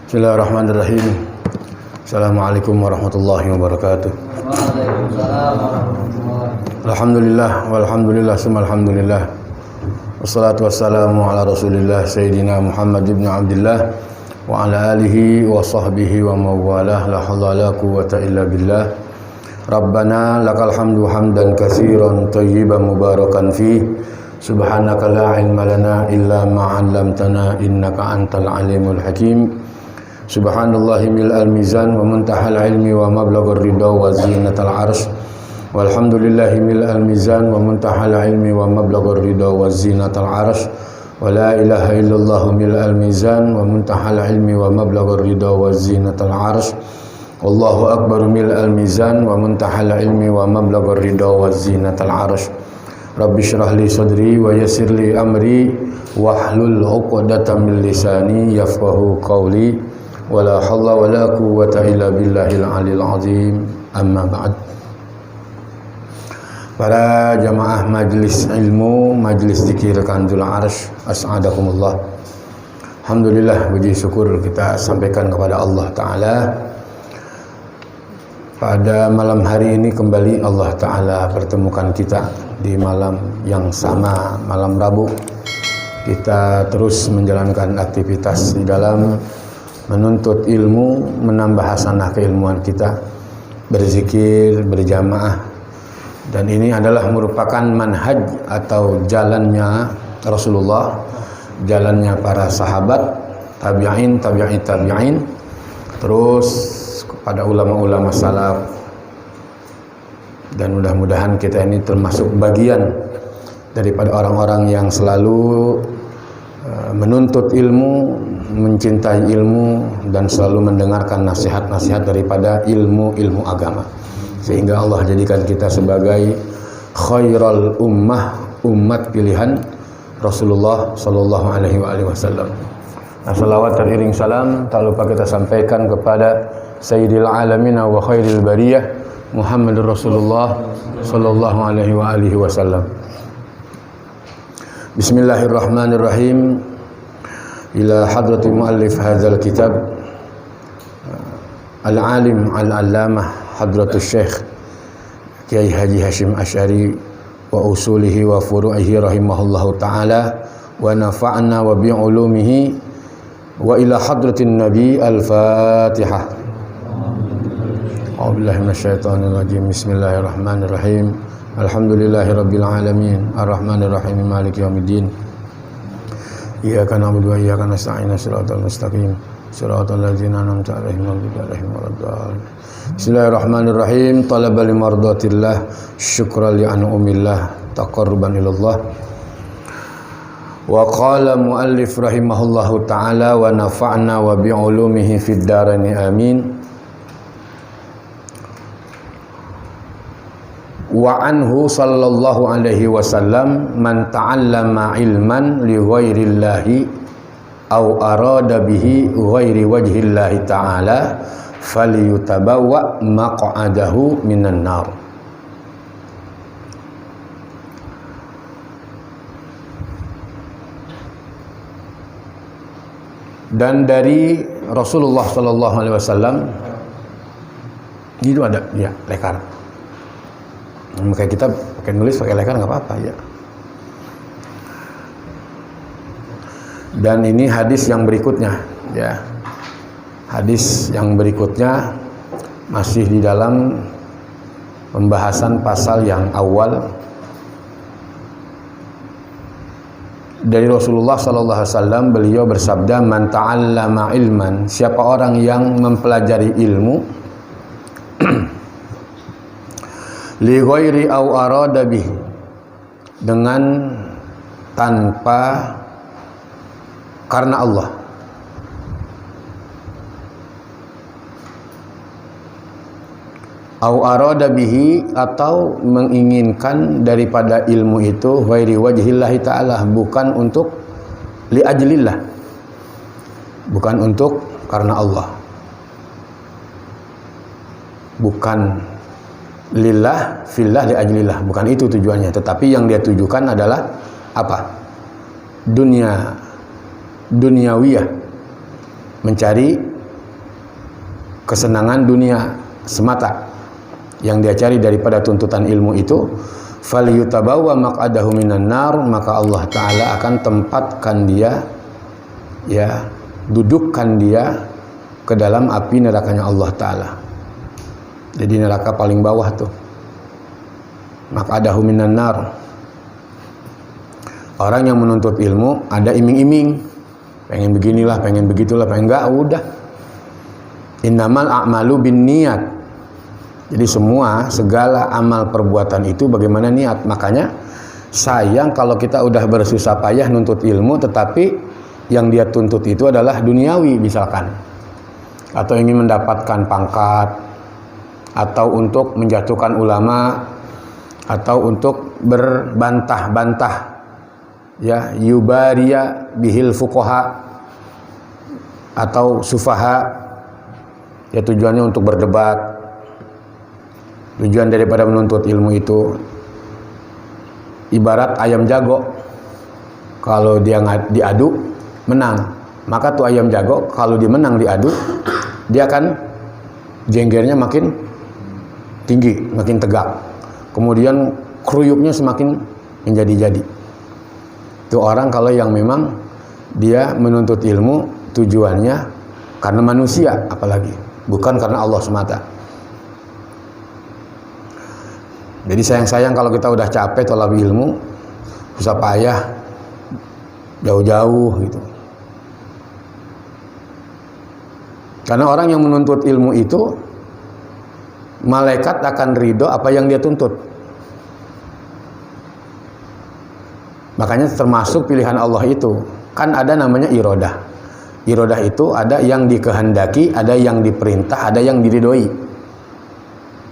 Bismillahirrahmanirrahim. Assalamualaikum warahmatullahi wabarakatuh. Alhamdulillah walhamdulillah summa alhamdulillah. Wassalatu wassalamu ala Rasulillah Sayyidina Muhammad ibn Abdullah wa ala alihi wa sahbihi wa mawalah. La haula la quwwata illa billah. Rabbana lakal hamdu hamdan katsiran thayyiban mubarakan fi. Subhanaka la ilma lana illa ma 'allamtana innaka antal alimul hakim. Subhanallahi mil'al mizan wa muntahal ilmi wa mablaghur ridha wa zinatal arsh. Walhamdulillahi mil'al mizan wa muntahal ilmi wa mablaghur ridha wa zinatal arsh. Wa la ilaha illallah mil'al mizan wa muntahal ilmi wa mablaghur ridha wa zinatal arsh. Wallahu akbar mil'al mizan wa muntahal ilmi wa mablaghur ridha wa zinatal arsh. Rabbi shrah li sadri wa yassir li amri wahlul 'uqdatam min lisani yafqahu qawli. Wala haula wala quwwata illa billahil aliyil azim. Amma ba'd. Para jamaah majlis ilmu, majlis zikir Kanzul Arsh, as'adakumullah. Alhamdulillah, puji syukur kita sampaikan kepada Allah Ta'ala. Pada malam hari ini kembali Allah Ta'ala pertemukan kita di malam yang sama, malam Rabu. Kita terus menjalankan aktivitas di dalam menuntut ilmu, menambah hasanah keilmuan kita, berzikir, berjamaah. Dan ini adalah merupakan manhaj atau jalannya Rasulullah, jalannya para sahabat, tabi'in, tabi'in, terus kepada ulama-ulama salaf. Dan mudah-mudahan kita ini termasuk bagian daripada orang-orang yang selalu menuntut ilmu, mencintai ilmu, dan selalu mendengarkan nasihat-nasihat daripada ilmu-ilmu agama, sehingga Allah jadikan kita sebagai khairul ummah, umat pilihan Rasulullah sallallahu alaihi wasallam. Nah, salawat dan iring salam tak lupa kita sampaikan kepada Sayyidil alamin wa khairil bariyah Muhammadur Rasulullah sallallahu alaihi wasallam. Bismillahirrahmanirrahim. Ila hadrati muallif hadzal kitab al-alim al-allamah hadratus syekh Kiai Haji Hashim Asy'ari wa usulihi wa furu'ihi rahimahullahu ta'ala wa nafa'na wa bi'ulumihi wa ila hadratin nabi al-fatihah. A'udzubillahi minasyaitonir rajim. Bismillahirrahmanirrahim. Alhamdulillahi rabbil alamin arrahmanir rahim maliki yaumiddin. Iyyaka na'budu wa iyyaka nasta'in shiratal mustaqim shiratal ladzina an'amta 'alaihim ghairil maghdubi 'alaihim. Bismillahirrahmanirrahim. Talaba li mardatillah syukran li an'umillah taqarruban ilallah. Wa qala muallif rahimahullahu ta'ala wa nafa'na wa bi'ulumihi fid daraini amin. Wa anhu sallallahu alaihi wasallam man ta'allama ilman li ghairillahi aw arada bihi ghairi wajhillahi ta'ala falyutabawwa maq'adahu minan nar. Dan dari Rasulullah sallallahu alaihi wasallam itu ada ya lekar. Makanya kita pakai nulis pakai lekar nggak apa-apa ya. Dan ini hadis yang berikutnya ya. Hadis yang berikutnya masih di dalam pembahasan pasal yang awal. Dari Rasulullah sallallahu alaihi wasallam, beliau bersabda, man ta'allama ilman, siapa orang yang mempelajari ilmu li ghairi au arada bih, dengan tanpa karena Allah, au arada bihi, atau menginginkan daripada ilmu itu ghairi wajhillahi ta'ala, bukan untuk li ajlillah, bukan untuk karena Allah, bukan lillah, fillah, li ajlillah, bukan itu tujuannya. Tetapi yang dia tujukan adalah apa? Duniawiyah, mencari kesenangan dunia semata yang dia cari daripada tuntutan ilmu itu, falyutabawwa maq'adahu minan nar, maka Allah Ta'ala akan tempatkan dia, ya, dudukkan dia ke dalam api nerakanya Allah Ta'ala. Jadi neraka paling bawah tuh, maq'adahu minan nar. Orang yang menuntut ilmu ada iming-iming, pengen beginilah, pengen begitulah, pengen enggak, udah. Innamal a'malu binniyat. Jadi segala amal perbuatan itu bagaimana niat. Makanya sayang kalau kita udah bersusah payah nuntut ilmu, tetapi yang dia tuntut itu adalah duniawi misalkan, atau ingin mendapatkan pangkat, atau untuk menjatuhkan ulama, atau untuk berbantah-bantah, ya, yubaria bihil fuqaha atau sufaha, ya, tujuannya untuk berdebat. Tujuan daripada menuntut ilmu itu ibarat ayam jago, kalau dia diadu menang, maka tuh ayam jago kalau dia menang diadu, dia akan jenggernya makin tinggi, makin tegak, kemudian kruyuknya semakin menjadi-jadi. Itu orang kalau yang memang dia menuntut ilmu tujuannya karena manusia, apalagi bukan karena Allah semata. Jadi sayang-sayang kalau kita udah capek tolak ilmu, susah payah, jauh-jauh gitu. Karena orang yang menuntut ilmu itu, malaikat akan ridho apa yang dia tuntut. Makanya termasuk pilihan Allah itu, kan ada namanya irodah. Irodah itu ada yang dikehendaki, ada yang diperintah, ada yang diridhoi.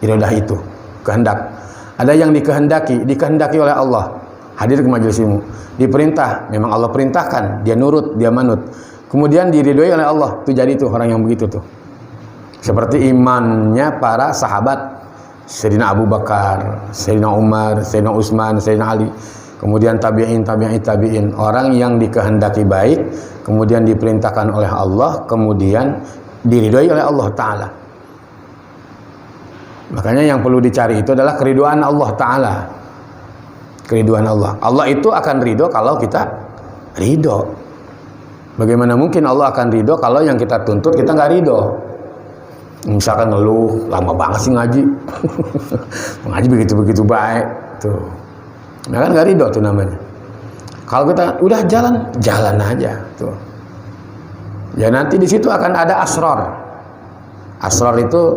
Irodah itu, kehendak. Ada yang dikehendaki oleh Allah, hadir ke majelis ilmu. Diperintah, memang Allah perintahkan, dia nurut, dia manut. Kemudian diridhoi oleh Allah, itu jadi tuh orang yang begitu tuh. Seperti imannya para sahabat, Sayyidina Abu Bakar, Sayyidina Umar, Sayyidina Utsman, Sayyidina Ali. Kemudian tabi'in, orang yang dikehendaki baik, kemudian diperintahkan oleh Allah, kemudian diridhoi oleh Allah Ta'ala. Makanya yang perlu dicari itu adalah keriduan Allah Ta'ala. Keriduan Allah. Allah itu akan ridho kalau kita ridho. Bagaimana mungkin Allah akan ridho kalau yang kita tuntut kita nggak ridho? Misalkan ngeluh, lama banget sih ngaji. Ngaji begitu-begitu baik. Tuh. Nah kan nggak ridho tuh namanya. Kalau kita udah jalan aja. Tuh. Ya nanti di situ akan ada asrar. Asrar itu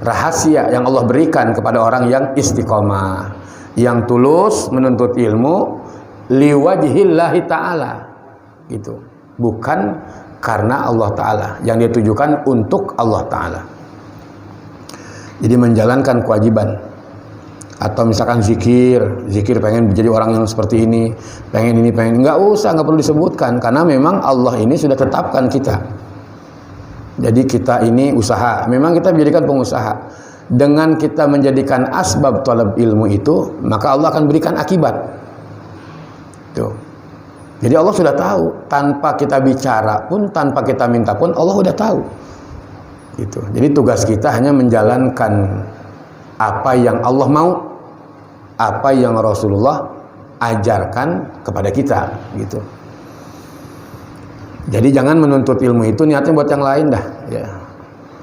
rahasia yang Allah berikan kepada orang yang istiqomah, yang tulus menuntut ilmu liwajhillahi ta'ala, gitu, bukan karena Allah Ta'ala, yang dia tujukan untuk Allah Ta'ala. Jadi menjalankan kewajiban, atau misalkan zikir pengen menjadi orang yang seperti ini, pengen nggak perlu disebutkan, karena memang Allah ini sudah tetapkan kita. Jadi kita ini usaha, memang kita menjadikan pengusaha. Dengan kita menjadikan asbab talab ilmu itu, maka Allah akan berikan akibat. Tuh. Jadi Allah sudah tahu, tanpa kita bicara pun, tanpa kita minta pun, Allah sudah tahu. Gitu. Jadi tugas kita hanya menjalankan apa yang Allah mau, apa yang Rasulullah ajarkan kepada kita, gitu. Jadi jangan menuntut ilmu itu niatnya buat yang lain dah, ya.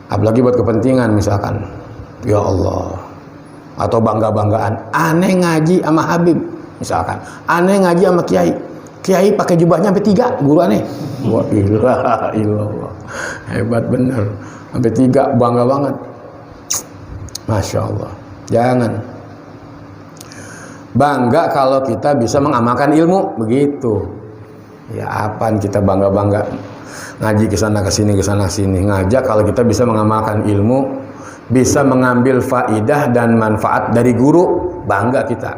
Apalagi buat kepentingan misalkan, ya Allah, atau bangga-banggaan, aneh ngaji sama Habib misalkan, aneh ngaji sama Kiai pakai jubahnya sampai 3, guru aneh. Wah, ilah, hebat bener, sampai 3, bangga banget. Masya Allah. Jangan bangga kalau kita bisa mengamalkan ilmu, begitu. Ya apaan kita bangga-bangga ngaji ke sana ke sini ngajak kalau kita bisa mengamalkan ilmu, bisa mengambil faidah dan manfaat dari guru, bangga kita.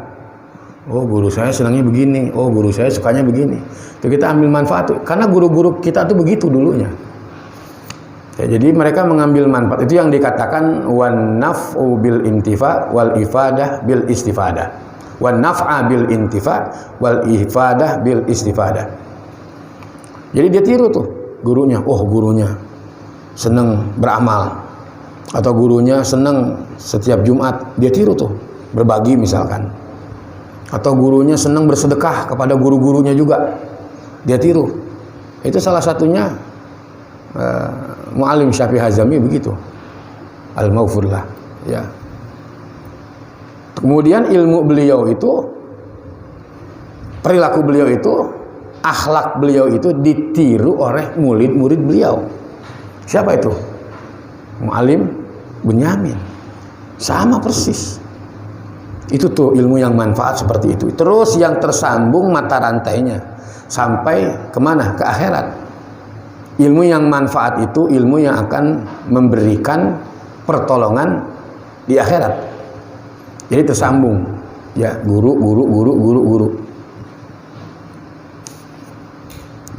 Oh guru saya senangnya begini, oh guru saya sukanya begini. Itu kita ambil manfaat, karena guru-guru kita tuh begitu dulunya. Ya, jadi mereka mengambil manfaat, itu yang dikatakan wan naf'u bil intifa wal ifadah bil istifadah. Wan naf'a bil intifa wal ifadah bil istifadah. Jadi dia tiru tuh gurunya, oh gurunya seneng beramal, atau gurunya senang setiap Jumat, dia tiru tuh, berbagi misalkan. Atau gurunya senang bersedekah kepada guru-gurunya juga, dia tiru. Itu salah satunya Muallim Syafi'i Hazami begitu, Al-Maghfurlah, ya. Kemudian ilmu beliau itu, perilaku beliau itu, akhlak beliau itu ditiru oleh murid-murid beliau. Siapa itu? Muallim Bunyamin. Sama persis. Itu tuh ilmu yang manfaat seperti itu. Terus yang tersambung mata rantainya sampai kemana? Ke akhirat. Ilmu yang manfaat itu ilmu yang akan memberikan pertolongan di akhirat. Jadi tersambung. Ya, guru.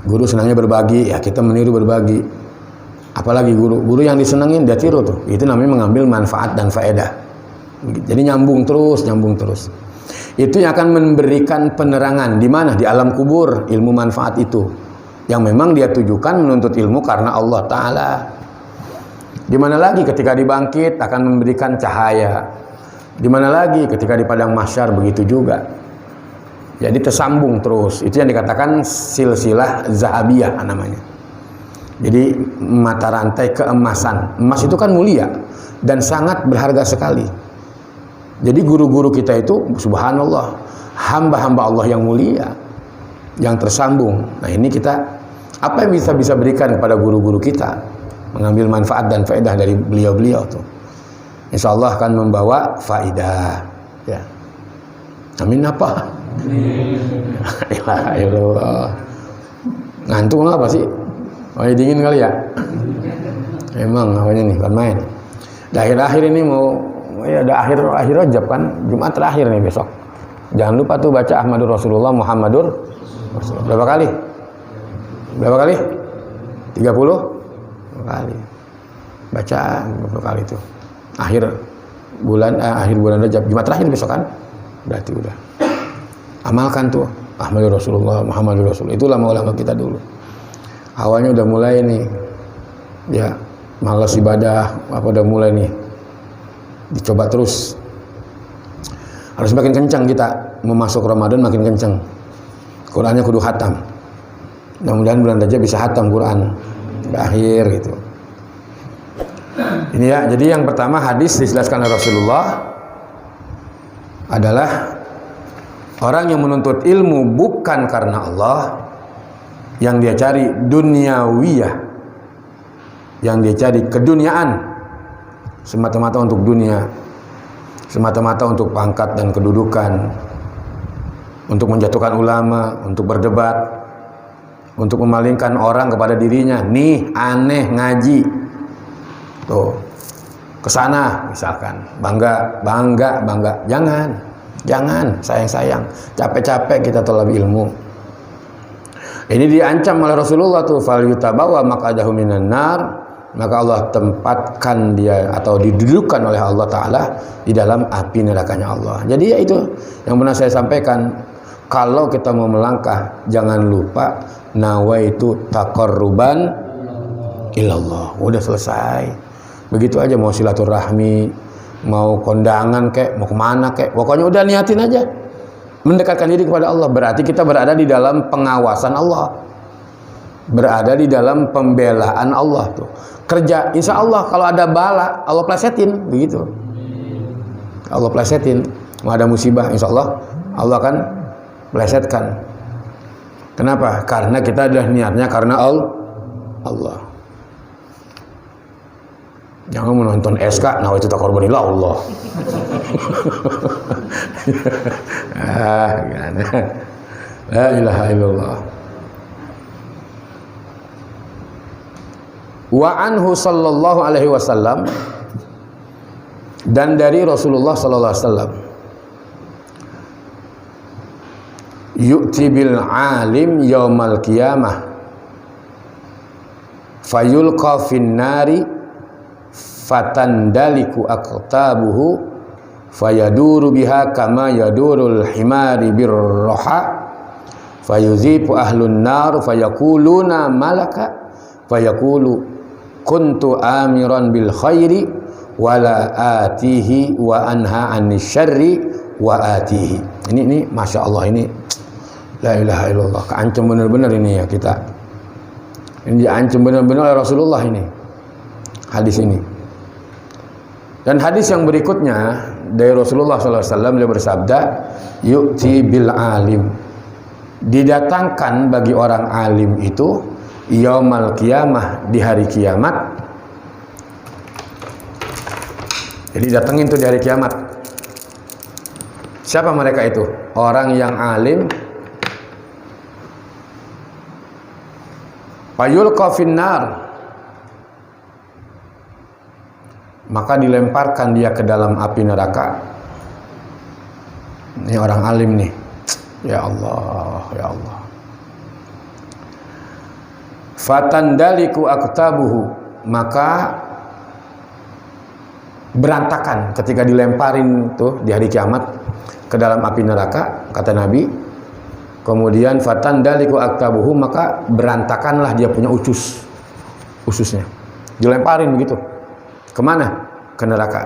Guru senangnya berbagi, ya kita meniru berbagi. Apalagi guru yang disenangin dia tiru tuh. Itu namanya mengambil manfaat dan faedah. Jadi nyambung terus. Itu yang akan memberikan penerangan di mana? Di alam kubur, ilmu manfaat itu. Yang memang dia tujukan menuntut ilmu karena Allah Ta'ala. Di mana lagi ketika dibangkit akan memberikan cahaya. Di mana lagi ketika di padang mahsyar begitu juga. Jadi tersambung terus. Itu yang dikatakan silsilah zahabiyah namanya. Jadi mata rantai keemasan. Emas itu kan mulia dan sangat berharga sekali. Jadi guru-guru kita itu subhanallah, hamba-hamba Allah yang mulia, yang tersambung. Nah ini kita, apa yang bisa berikan kepada guru-guru kita? Mengambil manfaat dan faedah dari beliau-beliau tuh. Insya Allah akan membawa faedah. Ya. Amin apa? Ya Allah. Ngantuk apa sih? Oh, dingin kali ya? Emang namanya nih, bukan main. Akhir-akhir ini mau, ya ada akhir Rajab kan, Jumat terakhir nih besok. Jangan lupa tuh baca Ahmadur Rasulullah Muhammadur Rasulullah. Berapa kali? 30 kali. Baca berapa kali tuh? Akhir bulan Rajab, Jumat terakhir besok kan? Berarti udah. Amalkan tuh Ahmadur Rasulullah Muhammadur Rasulullah. Itu ulama-ulama kita dulu. Awalnya udah mulai nih, ya malas ibadah, apa udah mulai nih, dicoba terus. Harus makin kencang kita, mau masuk Ramadan makin kencang. Qurannya kudu khatam. Mudah-mudahan bulan Rajab bisa khatam Quran berakhir gitu. Ini ya, jadi yang pertama hadis dijelaskan oleh Rasulullah adalah orang yang menuntut ilmu bukan karena Allah, yang dia cari duniawiyah, yang dia cari keduniaan, semata-mata untuk dunia, semata-mata untuk pangkat dan kedudukan, untuk menjatuhkan ulama, untuk berdebat, untuk memalingkan orang kepada dirinya. Nih aneh ngaji, tuh kesana misalkan, bangga, jangan sayang, capek-capek kita tolab ilmu. Ini diancam oleh Rasulullah tuh, fal yutabawa maq'adahu minan nar, maka Allah tempatkan dia atau didudukkan oleh Allah Ta'ala di dalam api nerakanya Allah. Jadi ya itu yang pernah saya sampaikan, kalau kita mau melangkah jangan lupa nawaitu taqarruban ilallah. Udah selesai. Begitu aja, mau silaturahmi, mau kondangan kek, mau kemana kek, pokoknya udah niatin aja mendekatkan diri kepada Allah. Berarti kita berada di dalam pengawasan Allah, berada di dalam pembelaan Allah tuh. Kerja, insya Allah kalau ada bala Allah plesetin, begitu. Allah plesetin, mau ada musibah, insya Allah Allah akan plesetkan. Kenapa? Karena kita adalah niatnya karena Allah. Jangan menonton SK, nawaitu taqarrubanillah Allah. Gimana? La ilaha illallah. Wa anhu sallallahu alaihi wasallam, dan dari Rasulullah sallallahu alaihi wasallam, yu'ti bil alim yaumal qiyamah fayulqa fin nari fatandaliku aqtabuhu fayaduru biha kama yadurul himari birroha fayuzifu ahlun nar fayakuluna malaka fayakulu kuntu amiran bil khairi wala atihi wa anha anisyarri wa atihi. Ini masya Allah, ini la ilaha illallah, keancam benar-benar ini ya kita. Ini diancam benar-benar oleh Rasulullah ini, hadis ini. Dan hadis yang berikutnya dari Rasulullah SAW, beliau bersabda, yu'ti bil alim, didatangkan bagi orang alim itu yaumal qiyamah, di hari kiamat. Jadi datangin tuh di hari kiamat. Siapa mereka itu? Orang yang alim. Fayulqa finnar, maka dilemparkan dia ke dalam api neraka. Ini orang alim nih. Ya Allah, ya Allah. Fatandaliku aktabuhu, maka berantakan ketika dilemparin tuh di hari kiamat ke dalam api neraka, kata Nabi. Kemudian fatandaliku aktabuhu, maka berantakanlah dia punya ususnya. Dilemparin begitu. Kemana? Ke neraka.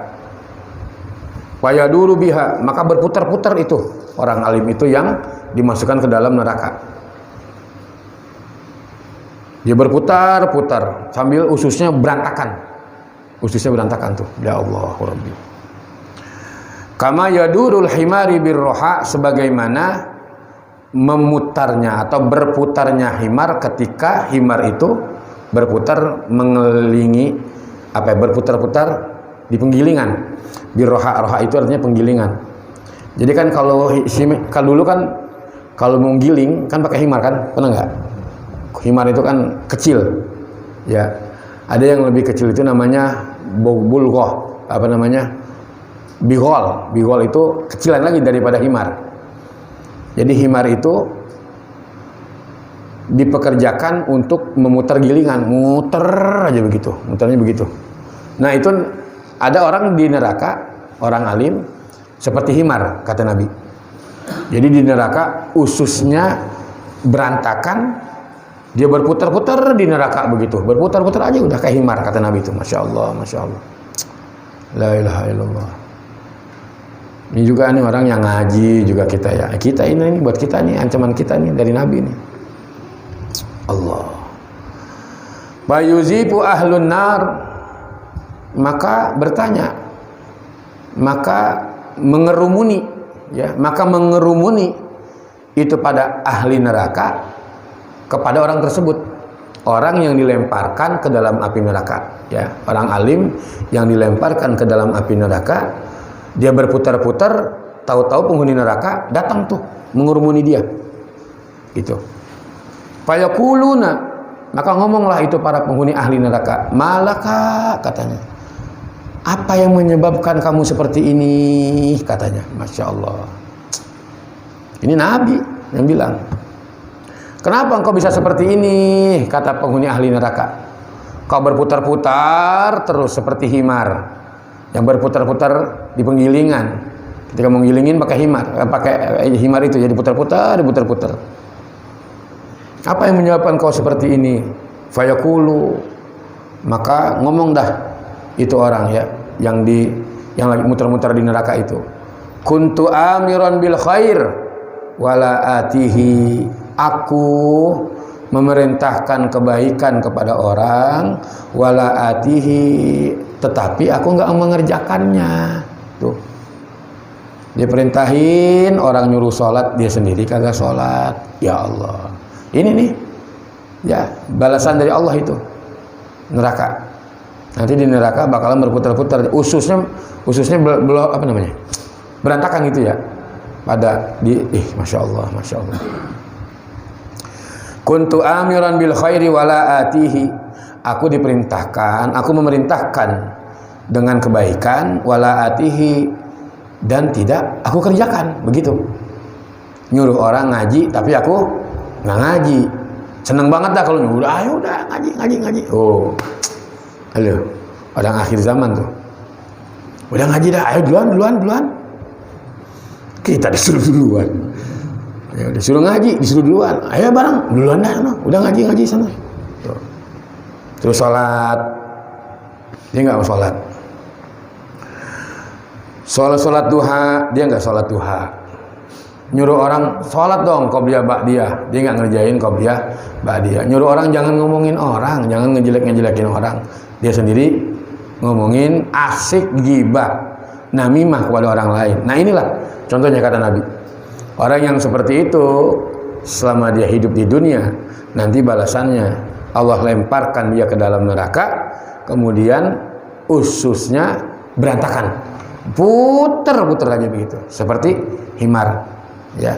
Wayaduru biha, maka berputar-putar itu orang alim itu yang dimasukkan ke dalam neraka. Dia berputar-putar sambil ususnya berantakan. Ususnya berantakan tuh. Ya Allah Rabbi. Kama yadurul himari birroha, sebagaimana memutarnya atau berputarnya himar ketika himar itu berputar mengelilingi berputar-putar di penggilingan. Birroha, roha itu artinya penggilingan. Jadi kan kalau dulu kan kalau mau giling kan pakai himar kan, pernah nggak? Himar itu kan kecil, ya. Ada yang lebih kecil itu namanya bulgoh, bihol. Bihol itu kecilan lagi daripada himar. Jadi himar itu dipekerjakan untuk memutar gilingan, muter aja begitu, muternya begitu. Nah itu ada orang di neraka, orang alim seperti himar, kata Nabi. Jadi di neraka ususnya berantakan, dia berputar-putar di neraka begitu, berputar-putar aja udah kayak himar, kata Nabi itu. Masya Allah, masya Allah. La ilaha illallah. Ini juga nih orang yang ngaji juga kita ya. Kita ini buat kita nih, ancaman kita nih dari Nabi nih. Allah. Bayuzibu ahlun nar, maka bertanya, maka mengerumuni, ya, maka mengerumuni itu pada ahli neraka kepada orang tersebut. Orang yang dilemparkan ke dalam api neraka, ya, orang alim yang dilemparkan ke dalam api neraka, dia berputar-putar, tahu-tahu penghuni neraka datang tuh mengurumuni dia, gitu. Fayaquluna, maka ngomonglah itu para penghuni ahli neraka, malaka, katanya, apa yang menyebabkan kamu seperti ini, katanya. Masya Allah, ini Nabi yang bilang. Kenapa engkau bisa seperti ini, kata penghuni ahli neraka. Kau berputar-putar terus seperti himar yang berputar-putar di penggilingan. Ketika mau ngilingin pakai himar itu, jadi putar-putar, diputar-putar. Apa yang menyebabkan kau seperti ini? Fayaqulu, maka ngomong dah itu orang, ya, yang lagi muter-muter di neraka itu. Kuntu amiran bil khair wala atihi, aku memerintahkan kebaikan kepada orang, wala atihi, tetapi aku nggak mengerjakannya. Tuh, dia perintahin orang nyuruh sholat, dia sendiri kagak sholat. Ya Allah, ini nih, ya, balasan dari Allah itu, neraka. Nanti di neraka bakalan berputar-putar, ususnya berantakan gitu ya. Masya Allah, masya Allah. Kuntu amiran bil khairi wala atihi, aku diperintahkan, aku memerintahkan dengan kebaikan, wala atihi, dan tidak aku kerjakan, begitu. Nyuruh orang ngaji tapi aku nggak ngaji. Seneng banget dah kalau nyuruh, ayo udah ngaji. Oh, halo, orang akhir zaman tuh, udah ngaji dah, ayo duluan. Kita disuruh duluan. Ya, disuruh ngaji, disuruh duluan. Ayo bareng, duluan dah, no. Udah ngaji sana. Tuh. Terus sholat, dia nggak mau sholat. Sholat duha, dia nggak sholat duha. Nyuruh orang sholat dong qobliyah ba'diyah, dia nggak ngerjain qobliyah ba'diyah. Nyuruh orang jangan ngomongin orang, jangan ngejelek-ngejelekin orang, dia sendiri ngomongin, asik, gibah, namimah kepada orang lain. Nah inilah contohnya kata Nabi, orang yang seperti itu selama dia hidup di dunia, nanti balasannya Allah lemparkan dia ke dalam neraka, kemudian ususnya berantakan, puter-puter aja begitu, seperti himar, ya,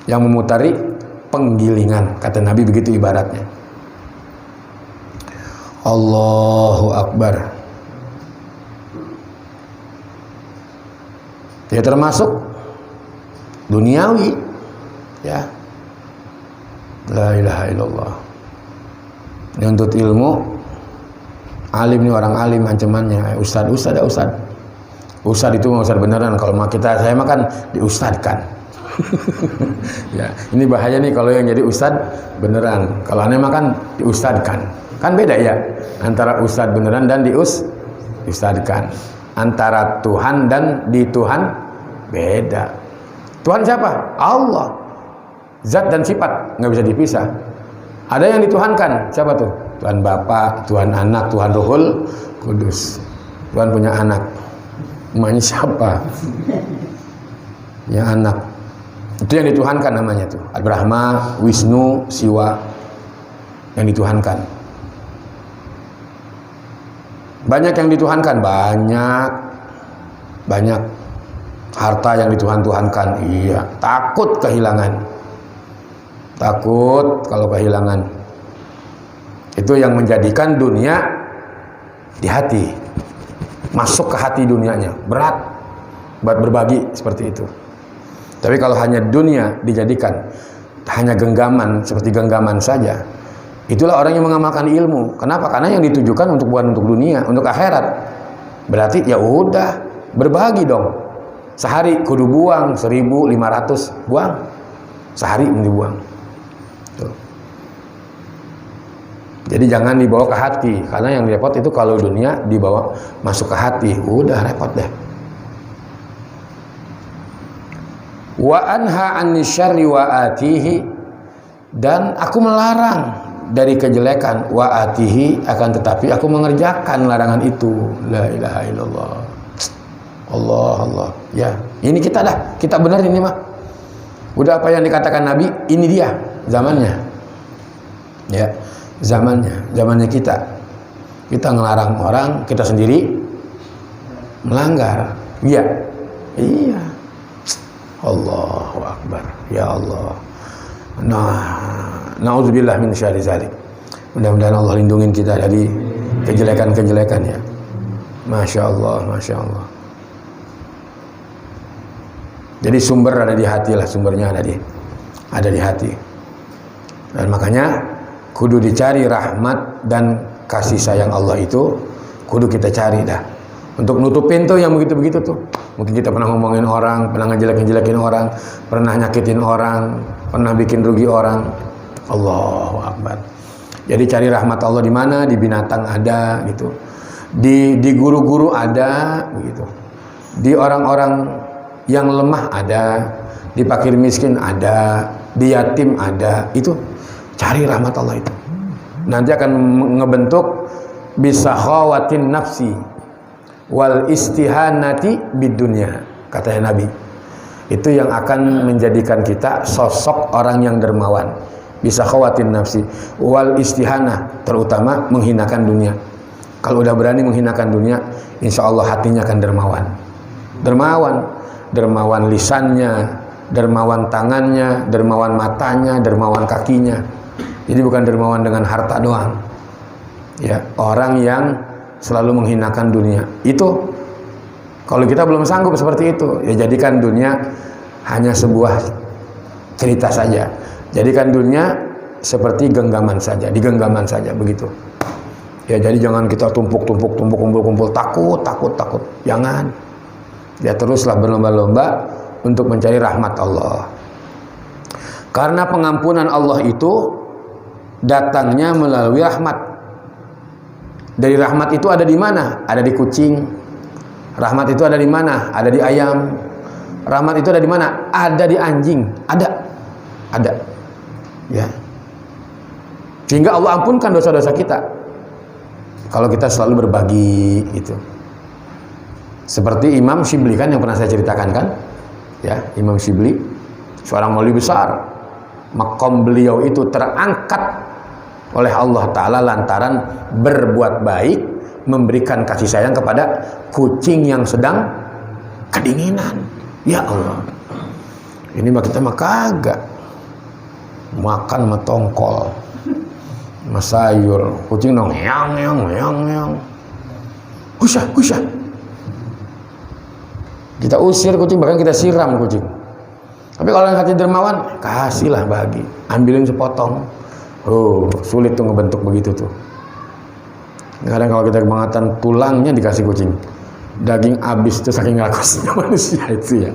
yang memutari penggilingan, kata Nabi begitu ibaratnya. Allahu Akbar. Ya termasuk duniawi, ya. La ilaha illallah. Nuntut ilmu, alim nih orang alim ancamannya, ustad. Ustad itu mau ustad beneran, kalau kita saya mah kan diustadkan. Ya, ini bahaya nih kalau yang jadi ustad beneran. Kalau aneh mah kan diustadkan. Kan beda ya antara ustad beneran dan diustadkan. Antara Tuhan dan di Tuhan beda. Tuhan siapa? Allah. Zat dan sifat nggak bisa dipisah. Ada yang dituhankan, siapa tuh? Tuhan Bapa, Tuhan Anak, Tuhan Ruhul Kudus. Tuhan punya anak. Namanya siapa? Ya anak. Itu yang dituhankan namanya tuh. Brahma, Wisnu, Siwa, yang dituhankan. Banyak yang dituhankan, banyak harta yang dituhankan, iya. Takut kehilangan, takut kalau kehilangan. Itu yang menjadikan dunia di hati, masuk ke hati dunianya, berat buat berbagi seperti itu. Tapi kalau hanya dunia dijadikan hanya genggaman, seperti genggaman saja, itulah orang yang mengamalkan ilmu. Kenapa? Karena yang ditujukan bukan untuk dunia, untuk akhirat. Berarti ya udah berbagi dong. Sehari kudu buang 1.500, buang. Sehari dibuang. Tuh. Jadi jangan dibawa ke hati, karena yang repot itu kalau dunia dibawa masuk ke hati, udah repot deh. Wa anha anisyarri wa atihi, dan aku melarang dari kejelekan, wa atihi, akan tetapi aku mengerjakan larangan itu. La ilaha illallah. Allah. Ya, ini kita dah, kita benar ini mah. Udah apa yang dikatakan Nabi, ini dia zamannya. Ya, zamannya kita. Kita ngelarang orang, kita sendiri melanggar. Iya. Iya. Allahu Akbar. Ya Allah. Na'udzubillah min syarri zalik. Mudah-mudahan Allah lindungin kita dari kejelekan-kejelekan ya. Masya Allah. Jadi sumber ada di hati lah, sumbernya ada di hati. Dan makanya kudu dicari rahmat dan kasih sayang Allah itu, kudu kita cari dah. Untuk nutupin tuh yang begitu-begitu tuh. Mungkin kita pernah ngomongin orang, pernah ngejelek-ngejelekin orang, pernah nyakitin orang, pernah bikin rugi orang. Allahu Akbar. Jadi cari rahmat Allah di mana? Di binatang ada gitu. Di guru-guru ada begitu. Di orang-orang yang lemah ada, di fakir miskin ada, di yatim ada. Itu cari rahmat Allah itu. Nanti akan ngebentuk bisa khawatin nafsi wal istihanati bidunya, katanya Nabi. Itu yang akan menjadikan kita sosok orang yang dermawan. Bisa khawatin nafsi wal istihana, terutama menghinakan dunia. Kalau udah berani menghinakan dunia, insya Allah hatinya akan dermawan lisannya, dermawan tangannya, dermawan matanya, dermawan kakinya. Jadi bukan dermawan dengan harta doang. Ya, orang yang selalu menghinakan dunia. Itu kalau kita belum sanggup seperti itu, ya jadikan dunia hanya sebuah cerita saja. Jadikan dunia seperti genggaman saja, digenggaman saja begitu. Ya, jadi jangan kita tumpuk, kumpul, takut. Jangan. Ya, teruslah berlomba-lomba untuk mencari rahmat Allah. Karena pengampunan Allah itu datangnya melalui rahmat. Dari rahmat itu ada di mana? Ada di kucing, Rahmat itu ada di mana? Ada di ayam. Rahmat itu ada di mana? Ada di anjing. Ada. Ya. Sehingga Allah ampunkan dosa-dosa kita kalau kita selalu berbagi itu. Seperti Imam Syibli kan yang pernah saya ceritakan kan? Ya, Imam Syibli seorang wali besar. Maqam beliau itu terangkat oleh Allah Ta'ala lantaran berbuat baik, memberikan kasih sayang kepada kucing yang sedang kedinginan. Ya Allah, ini mah kita mah kagak makan sama tongkol, sama sayur, kucing dong yang kusah. Kita usir kucing, bahkan kita siram kucing. Tapi kalau yang hati dermawan, kasihlah bagi, ambilin sepotong. Oh, sulit tuh ngebentuk begitu tuh. Kadang kalau kita kebangetan tulangnya dikasih kucing, daging habis tuh saking rakusnya manusia itu ya.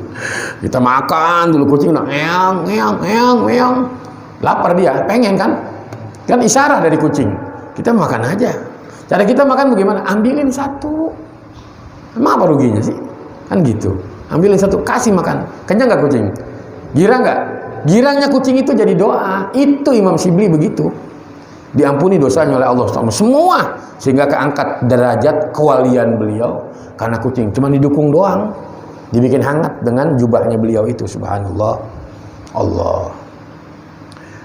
Kita makan dulu kucing, meong, lapar dia, pengen kan isyarat dari kucing. Kita makan aja. Cara kita makan bagaimana? Ambilin satu. Emang apa ruginya sih? Kan gitu. Ambilin satu, kasih makan. Kenyang nggak kucing? Girang nggak? Girangnya kucing itu jadi doa. Itu Imam Syibli begitu. Diampuni dosanya oleh Allah SWT semua, sehingga keangkat derajat kewalian beliau karena kucing. Cuma didukung doang, dibikin hangat dengan jubahnya beliau itu. Subhanallah. Allah.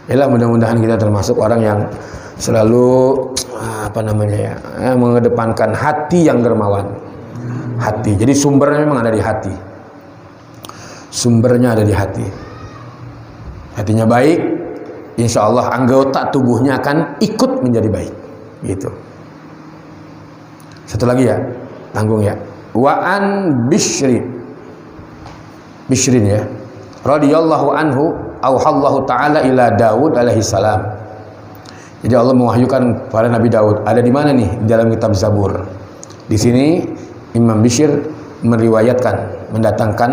Yalah, mudah-mudahan kita termasuk orang yang selalu mengedepankan hati yang dermawan. Hati. Jadi sumbernya memang ada di hati. Sumbernya ada di hati. Hatinya baik, insya Allah anggota tubuhnya akan ikut menjadi baik. Gitu. Satu lagi ya, tanggung ya. Wa'an Bishrin ya. Radiyallahu anhu, auhallahu ta'ala ila Daud alaihi salam. Jadi Allah mewahyukan kepada Nabi Daud. Ada di mana nih? Di dalam kitab Zabur. Di sini Imam Bishr meriwayatkan, mendatangkan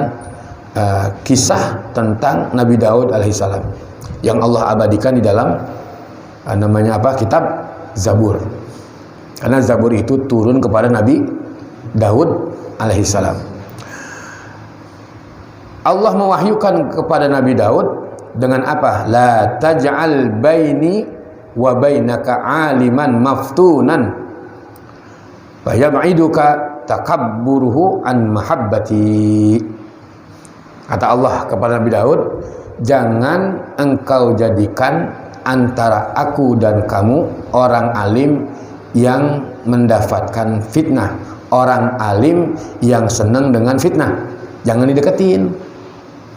kisah tentang Nabi Daud alaihissalam yang Allah abadikan di dalam kitab Zabur. Karena Zabur itu turun kepada Nabi Daud alaihissalam. Allah mewahyukan kepada Nabi Daud dengan apa? La taj'al baini wa bainaka aliman maftunan fa yab'iduka takabburuhu an mahabbati. Kata Allah kepada Nabi Daud, jangan engkau jadikan antara aku dan kamu orang alim yang mendapatkan fitnah, orang alim yang senang dengan fitnah. Jangan dideketin.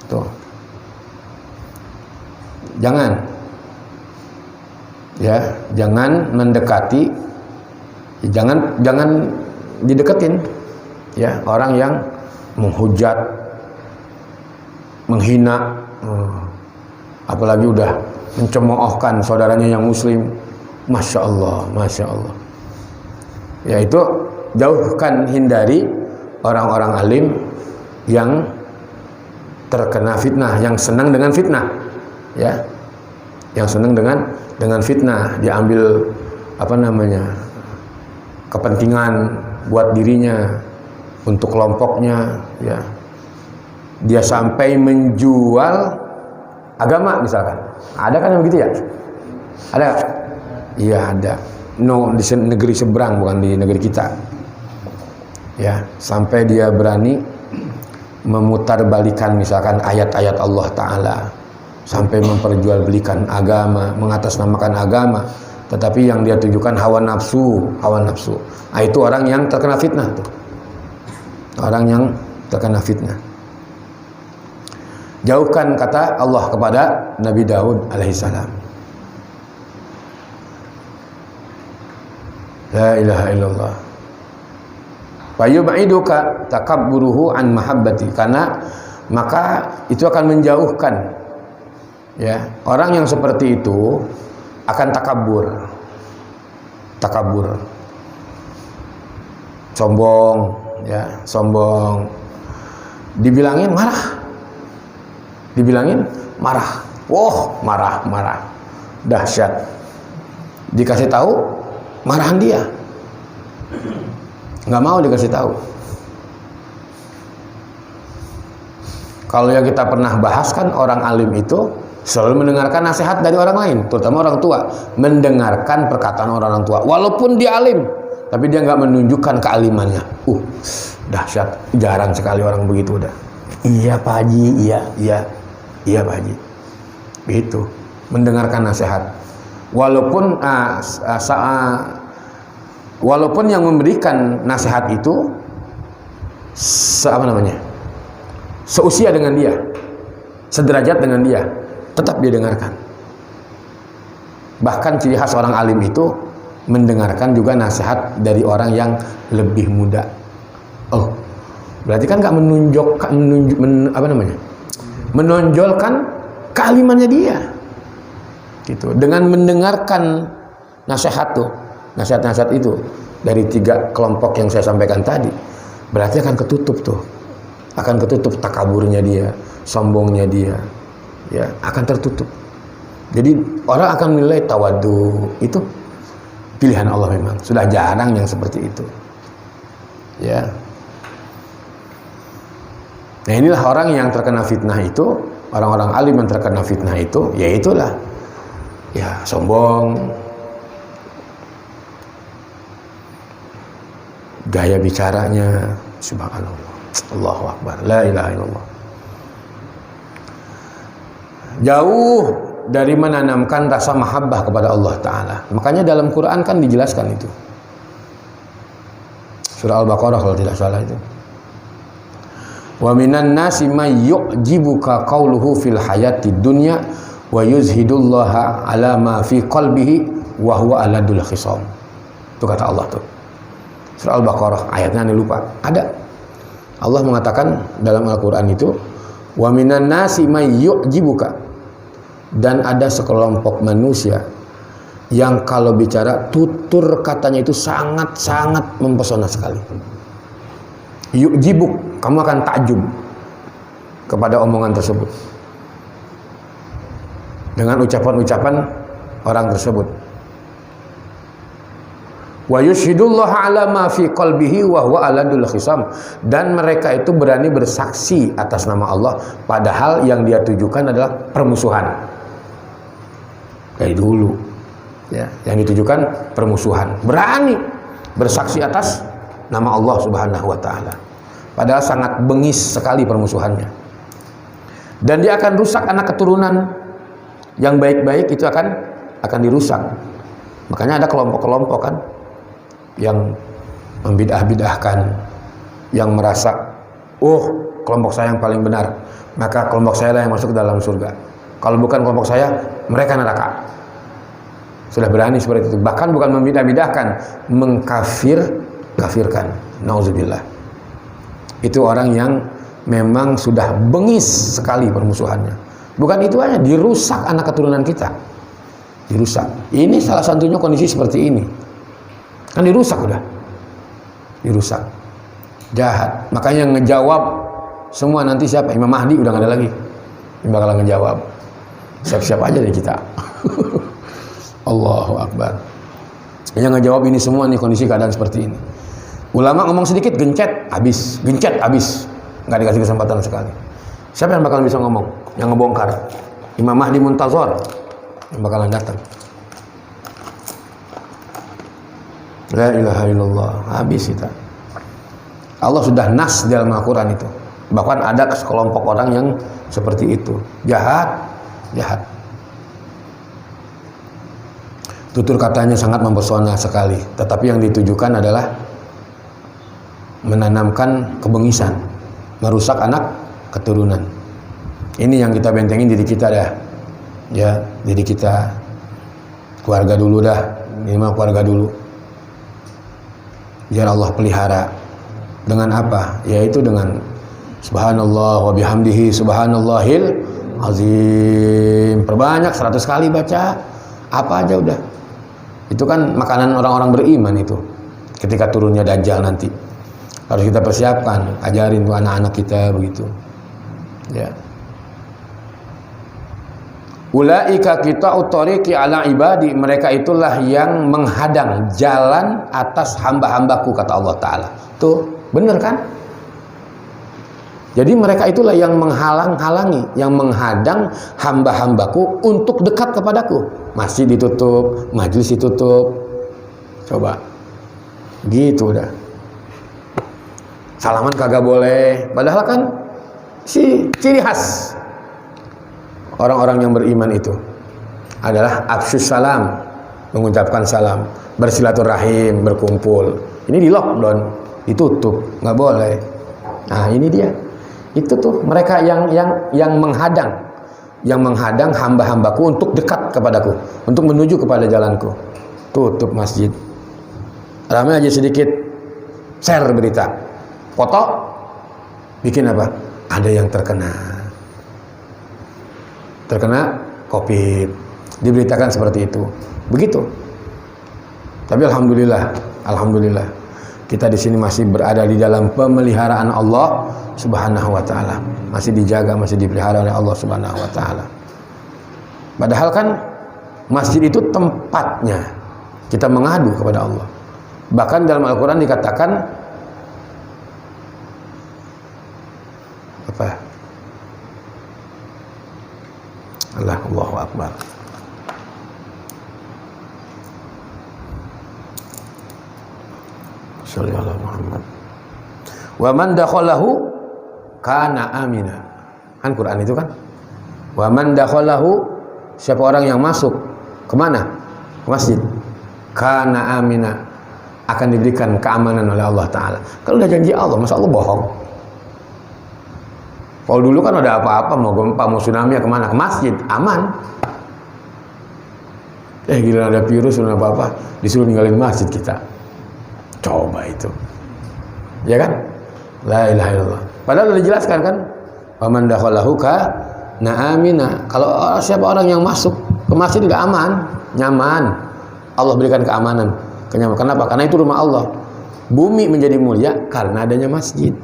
Tuh. Jangan. Ya, jangan mendekati, jangan dideketin. Ya, orang yang menghujat, menghina, apalagi udah mencemoohkan saudaranya yang muslim. Masya Allah. Yaitu jauhkan, hindari orang-orang alim yang terkena fitnah, yang senang dengan fitnah, ya, yang senang dengan fitnah, diambil kepentingan buat dirinya, untuk kelompoknya, ya. Dia sampai menjual agama misalkan. Ada kan yang begitu ya? Ada? Iya ada. No, di negeri seberang, bukan di negeri kita. Ya, sampai dia berani memutarbalikan misalkan ayat-ayat Allah Ta'ala, sampai memperjualbelikan agama, mengatasnamakan agama, tetapi yang dia tunjukkan hawa nafsu. Nah, itu orang yang terkena fitnah tuh. Orang yang terkena fitnah. Jauhkan, kata Allah kepada Nabi Daud alaihissalam. La ilaha illallah. Fayub'iduka takabburuhu an mahabbati. Karena maka itu akan menjauhkan, ya, orang yang seperti itu akan takabur, sombong, ya, sombong. Dibilangin marah, marah, dahsyat. Dikasih tahu, marahan dia, nggak mau dikasih tahu. Kalau yang kita pernah bahas kan, orang alim itu selalu mendengarkan nasihat dari orang lain, terutama orang tua. Mendengarkan perkataan orang tua, walaupun dia alim, tapi dia nggak menunjukkan kealimannya. Dahsyat, jarang sekali orang begitu udah. Iya Pak Haji, iya Pak Haji. Begitu, mendengarkan nasihat. Walaupun yang memberikan nasihat itu seusia dengan dia, sederajat dengan dia, tetap dia dengarkan. Bahkan ciri khas orang alim itu mendengarkan juga nasihat dari orang yang lebih muda. Berarti kan nggak menonjolkan kealimannya dia. Gitu. Dengan mendengarkan nasihat itu dari 3 kelompok yang saya sampaikan tadi, berarti akan ketutup takaburnya dia, sombongnya dia, ya akan tertutup. Jadi orang akan menilai tawadhu itu pilihan Allah memang. Sudah jarang yang seperti itu. Ya. Nah, inilah orang yang terkena fitnah itu, orang-orang alim yang terkena fitnah itu, ya itulah. Ya, sombong. Gaya bicaranya, subhanallah. Allahu Akbar, la ilaha illallah. Jauh dari menanamkan rasa mahabbah kepada Allah Ta'ala. Makanya dalam Quran kan dijelaskan itu. Surah Al-Baqarah kalau tidak salah itu. Wa minan nasi may yu'jibuka qawluhu fil hayati dunya wa yuzhidullaha ala ma fi qalbihi wa huwa aladul khisam. Itu kata Allah tuh. Surah Al-Baqarah, ayatnya anda lupa. Ada. Allah mengatakan dalam Al-Quran itu, wa minan nasi may yu'jibuka, dan ada sekelompok manusia yang kalau bicara tutur katanya itu sangat-sangat mempesona sekali. Yu'jibuk, kamu akan takjub kepada omongan tersebut, dengan ucapan-ucapan orang tersebut. Wa yushhidullaha ala ma fi qalbihi wa huwa aladul khisam, dan mereka itu berani bersaksi atas nama Allah padahal yang dia tujukan adalah permusuhan. Dari dulu ya, yang ditujukan permusuhan, berani bersaksi atas nama Allah Subhanahu wa taala padahal sangat bengis sekali permusuhannya. Dan dia akan rusak anak keturunan yang baik-baik, itu akan dirusak. Makanya ada kelompok-kelompok kan yang membidah-bidahkan, yang merasa kelompok saya yang paling benar, maka kelompok saya lah yang masuk ke dalam surga. Kalau bukan kelompok saya, mereka neraka. Sudah berani seperti itu. Bahkan bukan membidah-bidahkan, mengkafirkan. Nauzubillah. Itu orang yang memang sudah bengis sekali permusuhannya. Bukan itu aja, dirusak anak keturunan kita. Dirusak. Ini salah satunya kondisi seperti ini. Kan dirusak udah. Dirusak. Jahat. Makanya yang ngejawab semua nanti siapa? Imam Mahdi udah gak ada lagi. Yang bakalan ngejawab. Siap-siap aja deh kita. Allahu Akbar. Yang ngejawab ini semua nih, kondisi keadaan seperti ini. Ulama ngomong sedikit, gencet, habis. Gencet, habis. Nggak dikasih kesempatan sekali. Siapa yang bakalan bisa ngomong? Yang ngebongkar? Imam Mahdi Muntazor yang bakalan datang. La ilaha illallah. Habis kita. Allah sudah nas dalam Al-Quran itu. Bahkan ada sekelompok orang yang seperti itu. Jahat. Tutur katanya sangat mempesona sekali, tetapi yang ditujukan adalah menanamkan kebengisan, merusak anak keturunan. Ini yang kita bentengin diri kita dah. Ya, diri kita, keluarga dulu dah, minimal keluarga dulu. Biar Allah pelihara. Dengan apa? Yaitu dengan subhanallah wa bihamdihi subhanallahil azim. Perbanyak 100 kali baca. Apa aja udah. Itu kan makanan orang-orang beriman itu. Ketika turunnya Dajjal nanti. Harus kita persiapkan, ajarin tuh anak-anak kita begitu. Ya. Ulaika qita'ut thariqi ala ibadi, mereka itulah yang menghadang jalan atas hamba-hambaku, kata Allah Ta'ala. Tuh, bener kan? Jadi mereka itulah yang menghalang-halangi, yang menghadang hamba-hambaku untuk dekat kepadaku. Masjid ditutup, majelis ditutup. Coba. Gitu dah. Salaman kagak boleh. Padahal kan ciri khas orang-orang yang beriman itu adalah afsyus salam, mengucapkan salam, bersilaturahim, berkumpul. Ini di lockdown, ditutup, nggak boleh. Nah ini dia. Itu tuh mereka yang menghadang hamba-hambaku untuk dekat kepadaku, untuk menuju kepada jalanku. Tutup masjid. Ramai aja sedikit share berita, foto, bikin apa? Ada yang terkena COVID, diberitakan seperti itu, begitu. Tapi alhamdulillah, kita di sini masih berada di dalam pemeliharaan Allah Subhanahu wa taala. Masih dijaga, masih dipelihara oleh Allah Subhanahu wa taala. Padahal kan masjid itu tempatnya kita mengadu kepada Allah. Bahkan dalam Al-Qur'an dikatakan apa? Allahu Akbar. Sallallahu alaihi Muhammad. Wa man dakhalahu kana amina. Kan Quran itu kan? Wa man dakhalahu, siapa orang yang masuk kemana? Ke masjid. Kana amina, akan diberikan keamanan oleh Allah Ta'ala. Kalau udah janji Allah, masa Allah bohong? Kalau dulu kan ada apa-apa, mau gempa, mau tsunami, kemana? Ke masjid, aman. Gila ada virus, ada apa-apa, disuruh ninggalin masjid kita. Coba itu, ya kan? La ilaha illallah. Padahal sudah dijelaskan kan? Waman dakhalahu kana amina. Kalau siapa orang yang masuk ke masjid tidak aman, nyaman. Allah berikan keamanan, kenyamanan. Kenapa? Karena itu rumah Allah. Bumi menjadi mulia karena adanya masjid.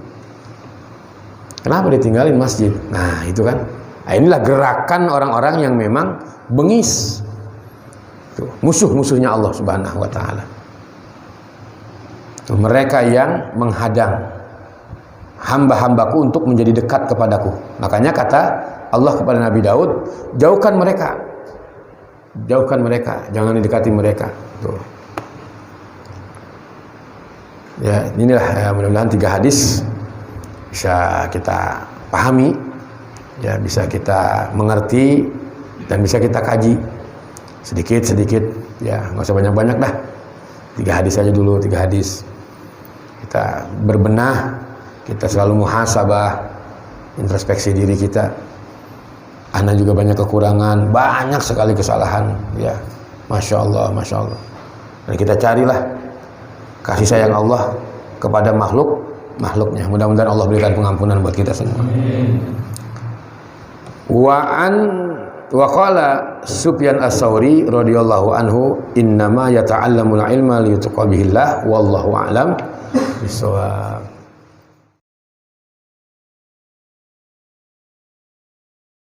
Kenapa ditinggalin masjid? Nah itu kan. Nah, inilah gerakan orang-orang yang memang bengis. Musuh-musuhnya Allah Subhanahu wa taala. Mereka yang menghadang hamba-hambaku untuk menjadi dekat kepadaku. Makanya kata Allah kepada Nabi Daud, jauhkan mereka, jangan mendekati mereka. Tuh. Ya, inilah ya, mudah-mudahan 3 hadis bisa kita pahami, ya bisa kita mengerti dan bisa kita kaji sedikit-sedikit, ya nggak usah banyak-banyak dah. 3 hadis aja dulu, 3 hadis. Kita berbenah, kita selalu muhasabah, introspeksi diri kita. Ana juga banyak kekurangan, banyak sekali kesalahan, ya. Masya Allah. Dan kita carilah kasih sayang Allah kepada makhluknya. Mudah-mudahan Allah berikan pengampunan buat kita semua. Wa qala Sufyan Ats-Tsauri radhiyallahu anhu, innama yata'allamul ilma liyutaqabihillah wallahu a'lam bisawab.